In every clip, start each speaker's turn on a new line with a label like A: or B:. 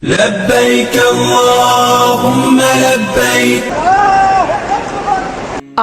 A: لبيك اللهم لبيك।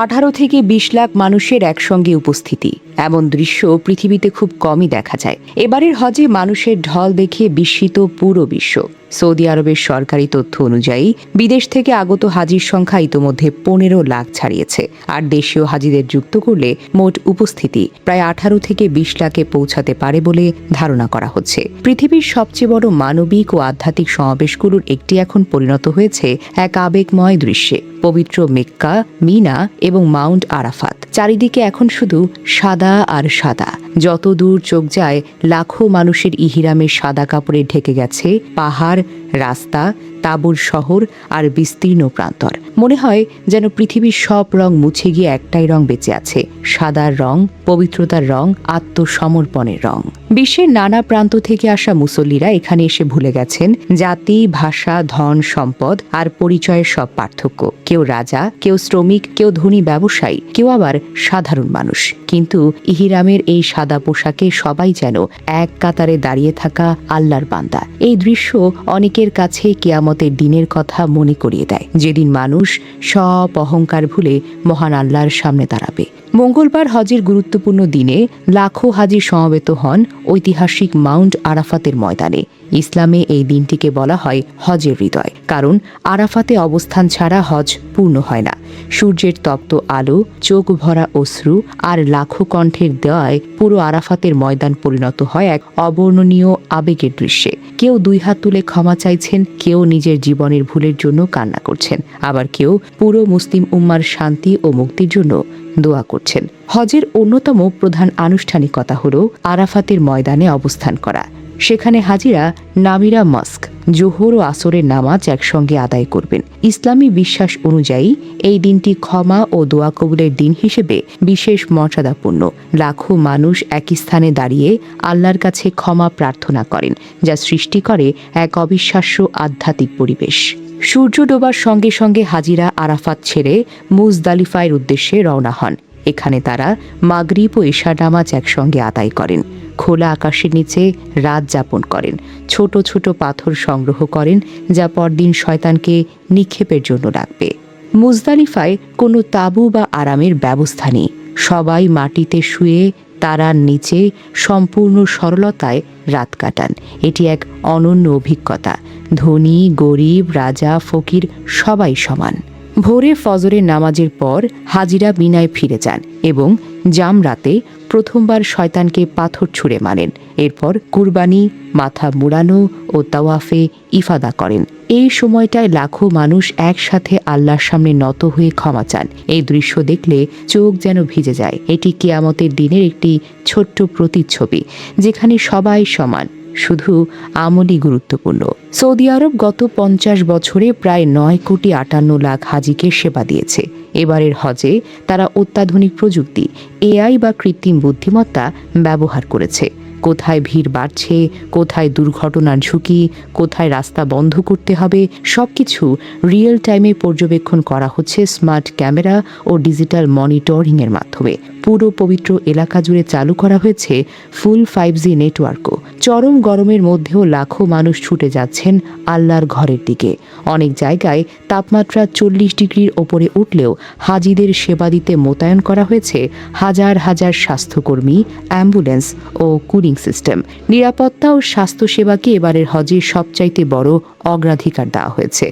B: 18 থেকে 20 লাখ মানুষের একসঙ্গে উপস্থিতি, এমন দৃশ্য পৃথিবীতে খুব কমই দেখা যায়। এবারের হজে মানুষের ঢল দেখে বিস্মিত পুরো বিশ্ব। সৌদি আরবের সরকারি তথ্য অনুযায়ী বিদেশ থেকে আগত হাজির সংখ্যা ইতোমধ্যে 15 লাখ ছাড়িয়েছে, আর দেশীয় হাজিদের যুক্ত করলে মোট উপস্থিতি প্রায় 18 থেকে 20 লাখে পৌঁছাতে পারে বলে ধারণা করা হচ্ছে। পৃথিবীর সবচেয়ে বড় মানবিক ও আধ্যাত্মিক সমাবেশগুলোর একটি এখন পরিণত হয়েছে এক আবেগময় দৃশ্যে। পবিত্র মেক্কা, মিনা এবং মাউন্ট আরাফাত, চারিদিকে এখন শুধু সাদা আর সাদা। যত দূর চোখ যায় লাখো মানুষের ইহিরামের সাদা কাপড়ে ঢেকে গেছে পাহাড়, রাস্তা, তাঁবুর শহর আর বিস্তীর্ণ প্রান্তর। মনে হয় যেন পৃথিবীর সব রং মুছে গিয়ে একটাই রং বেঁচে আছে, সাদার রং, পবিত্রতার রং, আত্মসমর্পণের রং। বিশ্বের নানা প্রান্ত থেকে আসা মুসল্লিরা এখানে এসে ভুলে গেছেন জাতি, ভাষা, ধন, সম্পদ আর পরিচয়ের সব পার্থক্য। কেউ রাজা, কেউ শ্রমিক, কেউ ধনী ব্যবসায়ী, কেউ আবার সাধারণ মানুষ। কিন্তু ইহিরামের এই সাদা পোশাকে সবাই যেন এক কাতারে দাঁড়িয়ে থাকা আল্লাহর বান্দা। এই দৃশ্য অনেকের কাছে কিয়ামতের দিনের কথা মনে করিয়ে দেয়, যেদিন মানুষ সব অহংকার ভুলে মহান আল্লাহর সামনে দাঁড়াবে। মঙ্গলবার হজের গুরুত্বপূর্ণ দিনে লাখো হাজি সমবেত হন ঐতিহাসিক মাউন্ট আরাফাতের ময়দানে। ইসলামে এই দিনটিকে বলা হয় হজের হৃদয়, কারণ আরাফাতে অবস্থান ছাড়া হজ পূর্ণ হয় না। সূর্যের তপ্ত আলো, চোখ ভরা অশ্রু আর লাখো কণ্ঠের দেওয়ায় পুরো আরাফাতের ময়দান পরিণত হয় এক অবর্ণনীয় আবেগের দৃশ্যে। কেউ 2 হাত তুলে ক্ষমা চাইছেন, কেউ নিজের জীবনের ভুলের জন্য কান্না করছেন, আবার কেউ পুরো মুসলিম উম্মার শান্তি ও মুক্তির জন্য দোয়া করছেন। হজের অন্যতম প্রধান আনুষ্ঠানিকতা হল আরাফাতের ময়দানে অবস্থান করা। সেখানে হাজিরা নামিরা মস্ক, জোহর ও আসরের নামাজ একসঙ্গে আদায় করবেন। ইসলামী বিশ্বাস অনুযায়ী এই দিনটি ক্ষমা ও দোয়া কবুলের দিন হিসেবে বিশেষ মর্যাদাপূর্ণ। লাখো মানুষ একই স্থানে দাঁড়িয়ে আল্লাহর কাছে ক্ষমা প্রার্থনা করেন, যা সৃষ্টি করে এক অবিশ্বাস্য আধ্যাত্মিক পরিবেশ। সূর্য ডোবার সঙ্গে সঙ্গে হাজিরা আরাফাত ছেড়ে মুজদালিফার উদ্দেশ্যে রওনা হন। এখানে তারা মাগরিব ও ইশার নামাজ একসঙ্গে আদায় করেন। খোলা আকাশের নিচে রাত যাপন করেন। ছোট ছোট পাথর সংগ্রহ করেন, যা পরদিন শয়তানকে নিক্ষেপের জন্য রাখবে। মুজদালিফায় কোনো তাঁবু বা আরামের ব্যবস্থা নেই। সবাই মাটিতে শুয়ে তারার নিচে সম্পূর্ণ সরলতায় রাত কাটান। এটি এক অনন্য অভিজ্ঞতা। ধনী, গরিব, রাজা, ফকির সবাই সমান। ভোরে ফজরের নামাজের পর হাজিরা মিনায় ফিরে যান এবং জামরাতে প্রথমবার শয়তানকে পাথর ছুঁড়ে মারেন। এরপর কুরবানি, মাথা মুড়ানো ও তাওয়াফে ইফাদা করেন। এই সময়টায় লাখো মানুষ একসাথে আল্লাহর সামনে নত হয়ে ক্ষমা চান। এই দৃশ্য দেখলে চোখ যেন ভিজে যায়। এটি কিয়ামতের দিনের একটি ছোট্ট প্রতিচ্ছবি, যেখানে সবাই সমান, শুধু আমলই গুরুত্বপূর্ণ। সৌদি আরব গত 50 বছরে প্রায় 9,58,00,000 হাজিকে সেবা দিয়েছে। এবারের হজে তারা অত্যাধুনিক প্রযুক্তি, এআই বা কৃত্রিম বুদ্ধিমত্তা ব্যবহার করেছে। কোথায় ভিড় বাড়ছে, কোথায় দুর্ঘটনার ঝুঁকি, কোথায় রাস্তা বন্ধ করতে হবে, সবকিছু রিয়েল টাইমে পর্যবেক্ষণ করা হচ্ছে স্মার্ট ক্যামেরা ও ডিজিটাল মনিটরিংয়ের মাধ্যমে। পুরো পবিত্র এলাকা জুড়ে চালু করা হয়েছে ফুল 5G নেটওয়ার্কও। চরম গরমের মধ্যেও লাখো মানুষ ছুটে যাচ্ছেন আল্লাহর ঘরের দিকে। অনেক জায়গায় তাপমাত্রা 40 ডিগ্রির ওপরে উঠলেও হাজিদের সেবা দিতে মোতায়েন করা হয়েছে হাজার হাজার স্বাস্থ্যকর্মী, অ্যাম্বুলেন্স ও কুলিং সিস্টেম। নিরাপত্তা ও স্বাস্থ্যসেবাকে এবারের হজে সবচাইতে বড় অগ্রাধিকার দেওয়া হয়েছে।